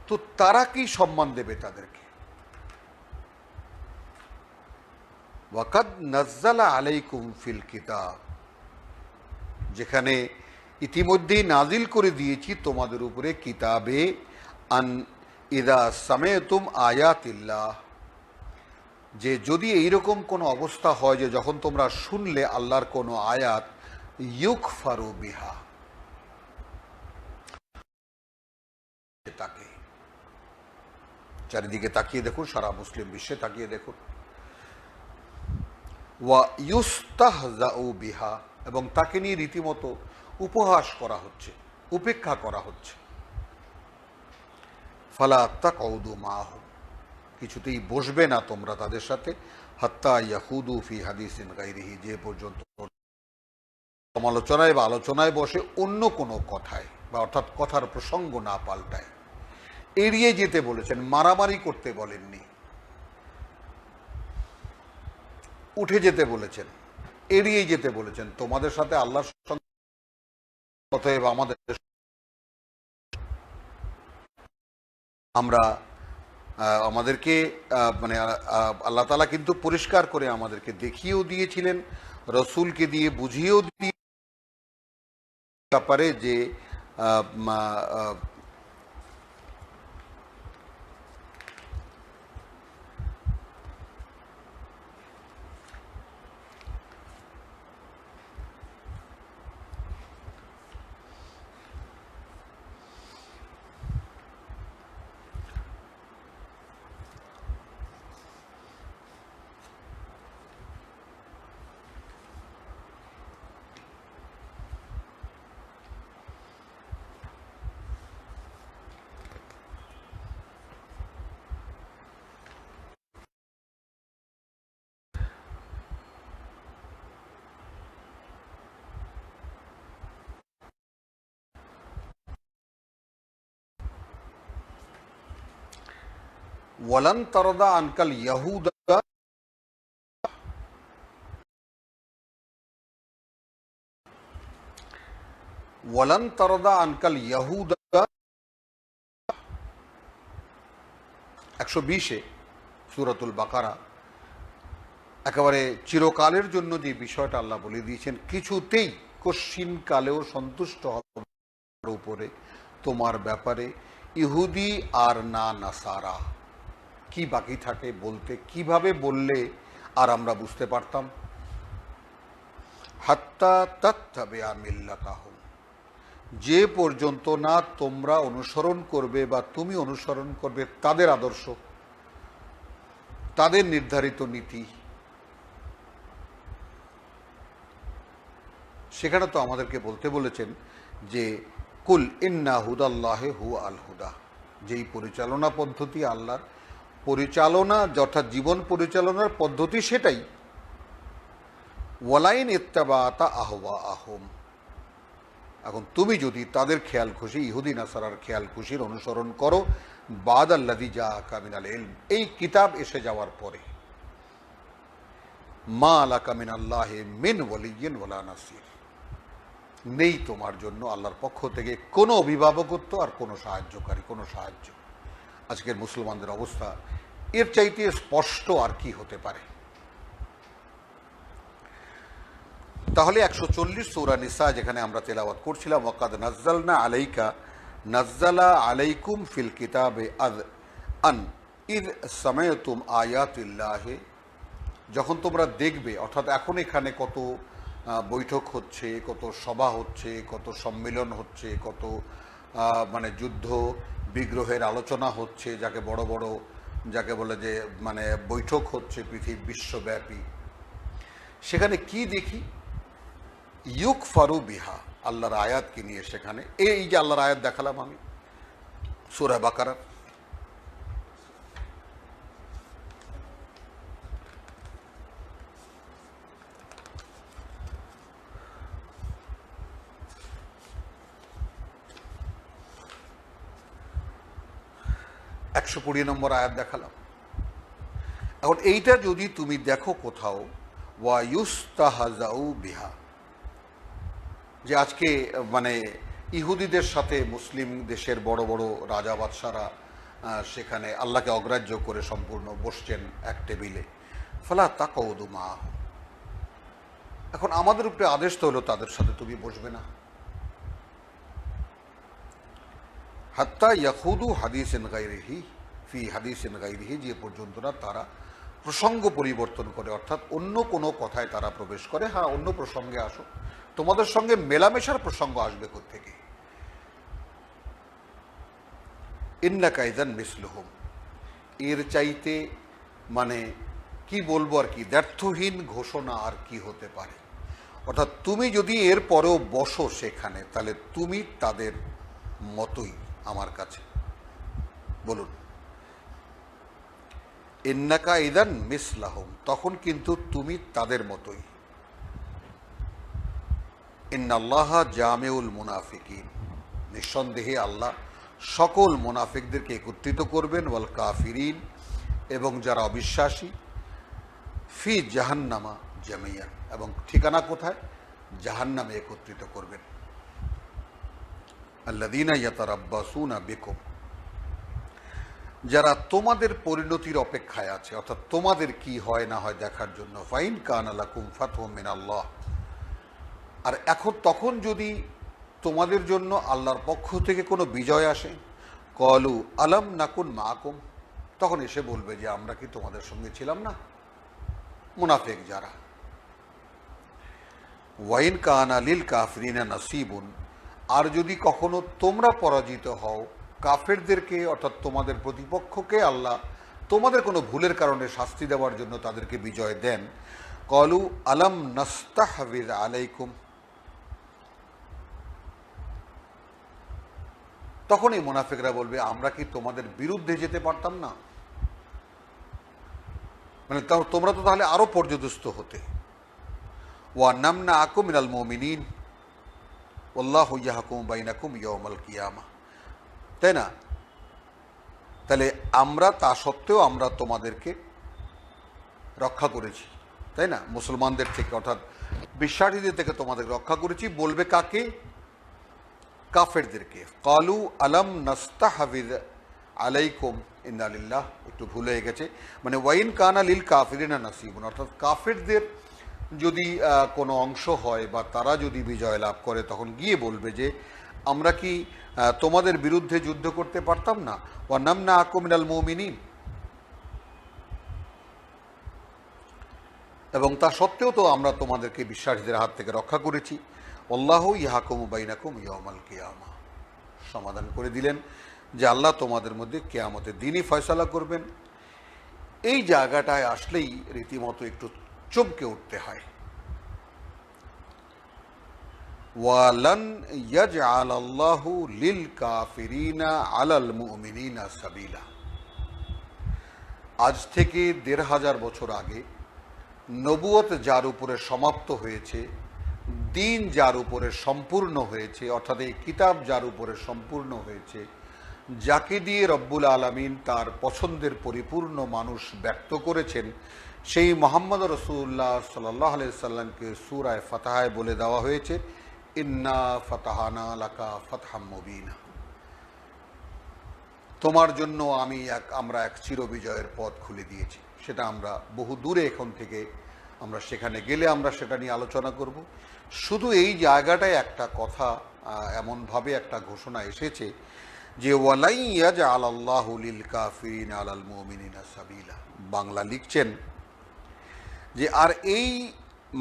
তো তারা কি সম্মান দেবে তাদেরকে? ওয়াকাদ নাজ্জালা আলাইকুম ফিল কিতাব, যেখানে ইতিমধ্যেই নাজিল করে দিয়েছি তোমাদের উপরে কিতাবে, আন ইদা সামিতুম আয়াতিল্লাহ, যে যদি এইরকম কোনো অবস্থা হয় যে যখন তোমরা শুনলে আল্লাহর কোনো আয়াত, ইউকফারু বিহা, তাকে চারিদিকে তাকিয়ে দেখুন, সারা মুসলিম বিশ্বে তাকিয়ে দেখুন, ওয়া ইউস্তাহজাউ বিহা, এবং তাকে নিয়ে রীতিমতো উপহাস করা হচ্ছে, উপেক্ষা করা হচ্ছে। ফালা তাকউদু মাহুম, কিছুতেই বসবে না তোমরা তাদের সাথে, হাত্তা ইয়াখুদু ফি হাদিসিন গায়রিহি, যে পর্যন্ত সমালোচনায় বা আলোচনায় বসে অন্য কোনো কথায়, বা অর্থাৎ কথার প্রসঙ্গ না পাল্টায়। এড়িয়ে যেতে বলেছেন, মারামারি করতে বলেননি, উঠে যেতে বলেছেন, এড়িয়ে যেতে বলেছেন। তোমাদের সাথে আল্লাহর সঙ্গে, অতএব আমাদের, আমাদেরকে মানে আল্লাহ তাআলা কিন্তু পরিষ্কার করে আমাদেরকে দেখিয়েও দিয়েছিলেন, রসুলকে দিয়ে বুঝিয়েও দিয়ে ব্যাপারে যে ওয়ালান তারদা আনকাল ইয়াহুদা, ওয়ালান তারদা আনকাল ইয়াহুদা 120-এ সূরাতুল বাকারা, একেবারে চিরকালের জন্য যে বিষয়টা আল্লাহ বলে দিয়েছেন, কিছুতেই কশ্চিন কালেও সন্তুষ্ট হবে উপরে তোমার ব্যাপারে ইহুদি আর না নাসারা। কি বাকি থাকে বলতে? কিভাবে বললে আর আমরা বুঝতে পারতাম? হাত্তা তাত্তাবিআ মিল্লাতাহুম, যে পর্যন্ত না তোমরা অনুসরণ করবে বা তুমি অনুসরণ করবে তাদের আদর্শ, তাদের নির্ধারিত নীতি। সেখানে তো আমাদেরকে বলতে বলেছেন যে কুল ইন্না হুদাল্লাহি হুয়া আল হুদা, যেই পরিচালনা পদ্ধতি আল্লাহর পরিচালনা, অর্থাৎ জীবন পরিচালনার পদ্ধতি সেটাই। ওয়ালাইন ইত্তাবাতা আহওয়া আহম, এখন তুমি যদি তাদের খেয়াল খুশি, ইহুদি নাসারার খেয়াল খুশির অনুসরণ করো, বাদ আল্লাযী জাআকা মিনাল ইলম, এই কিতাব এসে যাওয়ার পরে, মা লাকা মিনাল্লাহি মিন ওয়ালিয়্যিন ওয়ালা নাসির, নেই তোমার জন্য আল্লাহর পক্ষ থেকে কোনো অভিভাবকত্ব আর কোনো সাহায্যকারী, কোনো সাহায্য। আজকের মুসলমানদের অবস্থা এর চাইতে স্পষ্ট আর কি হতে পারে? তাহলে 140 সূরা নিসা যেখানে আমরা তেলাওয়াত করছিলাম, ওয়াকাদ নাজ্জালা আলাইকুম ফিল কিতাবে আন ইদ সামায়তুম আয়াতিল্লাহি, যখন তোমরা দেখবে, অর্থাৎ এখন এখানে কত বৈঠক হচ্ছে, কত সভা হচ্ছে, কত সম্মেলন হচ্ছে, কত মানে যুদ্ধ বিগ্রহের আলোচনা হচ্ছে, যাকে বড় বড় যাকে বলে যে মানে বৈঠক হচ্ছে পৃথিবী বিশ্বব্যাপী, সেখানে কি দেখি? ইউক ফারু বিহা, আল্লাহর আয়াতকে নিয়ে সেখানে এই যে আল্লাহর আয়াত দেখালাম আমি সূরা বাকারার, নম্বর আয়াত দেখালাম। এখন এইটা যদি তুমি দেখো কোথাও, ওয়া ইউস্তাহাজাউ বিহা, যে আজকে মানে ইহুদিদের সাথে মুসলিম দেশের বড় বড় রাজা বাদশারা সেখানে আল্লাহকে অগ্রাহ্য করে সম্পূর্ণ বসছেন এক টেবিলে, ফালা তাকউদু মাআহুম। এখন আমাদের উপরে আদেশ তো হলো তাদের সাথে তুমি বসবে না, হাত্তা ইয়াখুদু হাদিসিন গায়রিহি ফি হাদিসিন গায়রিহি, যে পর্যন্ত না তারা প্রসঙ্গ পরিবর্তন করে, অর্থাৎ অন্য কোনো কথায় তারা প্রবেশ করে। হ্যাঁ, অন্য প্রসঙ্গে আসো, তোমাদের সঙ্গে মেলামেশার প্রসঙ্গ আসবে কোত্থেকে? ইন্নাকা ইযান মিসলুহুম, এর চাইতে মানে কি বলবো আর কি, দ্ব্যর্থহীন ঘোষণা আর কি হতে পারে? অর্থাৎ তুমি যদি এর পরেও বসো সেখানে, তাহলে তুমি তাদের মতোই আমার কাছে। বলুন, ইন্নাকা ইযান মিসলাহুম, তখন কিন্তু তুমি তাদের মতোই। ইন্নাল্লাহা জামিউল মুনাফিকিন, নিঃসন্দেহে আল্লাহ সকল মুনাফিকদেরকে একত্রিত করবেন, ওয়াল কাফিরিন, এবং যারা অবিশ্বাসী, ফি জাহান্নামা জামিয়ান, এবং ঠিকানা কোথায়? জাহান্নামে একত্রিত করবেন। আল্লাযীনা ইয়াতারাব্বাসুনা বিকুম, যারা তোমাদের পরিণতির অপেক্ষায় আছে, অর্থাৎ তোমাদের কি হয় না হয় দেখার জন্য। ফাইন কানা লাকুম ফাতহুম মিনাল্লাহ, আর এখন তখন যদি তোমাদের জন্য আল্লাহর পক্ষ থেকে কোনো বিজয় আসে, কলু আলাম নাকুন মাকুম, তখন এসে বলবে যে আমরা কি তোমাদের সঙ্গে ছিলাম না? মুনাফিক যারা। ওয়াইন কানা লিল কাফিরিনা নাসিবুন, আর যদি কখনো তোমরা পরাজিত হও, কাফেরদেরকে অর্থাৎ তোমাদের প্রতিপক্ষকে আল্লাহ তোমাদের কোনো ভুলের কারণে শাস্তি দেওয়ার জন্য তাদেরকে বিজয় দেন, কলু আলাম নাস্তাহবিজ আলাইকুম, তখন এই মুনাফিকরা বলবে আমরা কি তোমাদের বিরুদ্ধে যেতে পারতাম না? মানে তোমরা তো তাহলে আরো পর্যদস্ত হতে। ওয়া নামনা আকুম মিনাল মুমিনিন ওয়াল্লাহু ইয়াহকুমু বাইনাকুম ইয়াউমাল কিয়ামাহ, তাই না? তাহলে আমরা তা সত্ত্বেও আমরা তোমাদেরকে রক্ষা করেছি, তাই না? মুসলমানদের থেকে অর্থাৎ বিশ্বাসীদের থেকে তোমাদের রক্ষা করেছি, বলবে কাকে? কাফেরদেরকে। কালু আলাম নাস্তাহবিজ আলাইকুম, ইন্না লিল্লাহ, একটু ভুল হয়ে গেছে, মানে ওয়াইন কানা লিল কাফিরিনা নাসিবুন, অর্থাৎ কাফেরদের যদি কোনো অংশ হয় বা তারা যদি বিজয় লাভ করে, তখন গিয়ে বলবে যে আমরা কি তোমাদের বিরুদ্ধে যুদ্ধ করতে পারতাম না? ওয়া নামনা আকুম মিনাল মুমিনিন, এবং তা সত্ত্বেও তো আমরা তোমাদেরকে বিশ্বাসীদের হাত থেকে রক্ষা করেছি। আল্লাহু ইয়াহকুমু বাইনাকুম ইয়াউমাল কিয়ামাহ, সমাধান করে দিলেন যে আল্লাহ তোমাদের মধ্যে কিয়ামতের দিনই ফয়সালা করবেন। এই জায়গাটায় আসলেই রীতিমতো একটু চমকে উঠতে হয়। ওয়ালান ইয়াজআলাল্লাহু লিল কাফিরিনা আলাল মুমিনিনা সাবিলা, আজ থেকে ১৫০০ বছর আগে নবুয়ত যার উপরে সমাপ্ত হয়েছে, দিন যার উপরে সম্পূর্ণ হয়েছে, অর্থাৎ এই কিতাব যার উপরে সম্পূর্ণ হয়েছে, যাকে দিয়ে রব্বুল আলামিন তার পছন্দের পরিপূর্ণ মানুষ ব্যক্ত করেছেন, সেই মুহাম্মদ রাসূলুল্লাহ সাল্লাল্লাহু আলাইহি সাল্লামকে সূরা ফাতহায় বলে দেওয়া হয়েছে ইন্না ফাতাহানা লাকা ফাতহাম মুবিনা। তোমার জন্য আমরা এক চিরবিজয়ের পথ খুলে দিয়েছি। সেটা আমরা বহু দূরে এখন থেকে, আমরা সেখানে গেলে আমরা সেটা নিয়ে আলোচনা করব। শুধু এই জায়গাটায় একটা কথা, এমনভাবে একটা ঘোষণা এসেছে যে ওয়ালাই ইয়াজআল আল্লাহু লিল কাফিরিন আলাল মুমিনিনা সাবিলা। বাংলা লিখছেন যে আর এই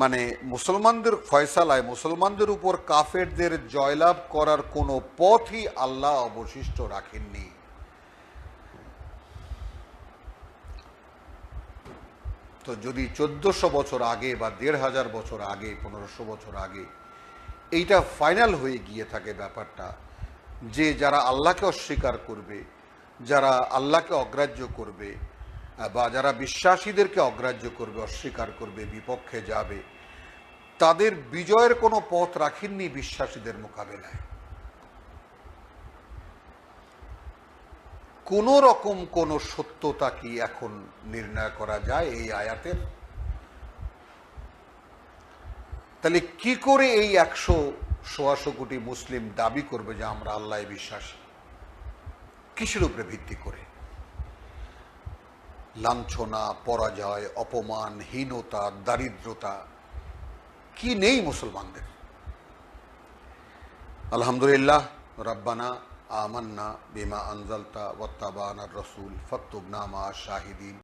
মানে মুসলমানদের ফয়সালায় মুসলমানদের উপর কাফেরদের জয়লাভ করার কোনো পথই আল্লাহ অবশিষ্ট রাখেননি। তো যদি 1400 বছর আগে বা 1500 বছর আগে, 1500 বছর আগে এইটা ফাইনাল হয়ে গিয়ে থাকে ব্যাপারটা, যে যারা আল্লাহকে অস্বীকার করবে, যারা আল্লাহকে অগ্রাহ্য করবে, বা যারা বিশ্বাসীদেরকে অগ্রাহ্য করবে, অস্বীকার করবে, বিপক্ষে যাবে, তাদের বিজয়ের কোনো পথ রাখেননি বিশ্বাসীদের মোকাবেলায়। কোন রকম কোন সত্যতা কি এখন নির্ণয় করা যায় এই আয়াতের? তাহলে কি করে এই 100-125 কোটি মুসলিম দাবি করবে যে আমরা আল্লাহ বিশ্বাসী? কিসের উপরে ভিত্তি করে? লাঞ্ছনা, পরাজয়, অপমান, হীনতা, দারিদ্রতা কি নেই মুসলমানদের? আলহামদুলিল্লাহ, রব্বানা আমান্না বিমা আনজালতা ওয়াত্তাবানার রাসূল ফাকতুবনা মা শাহিদিন।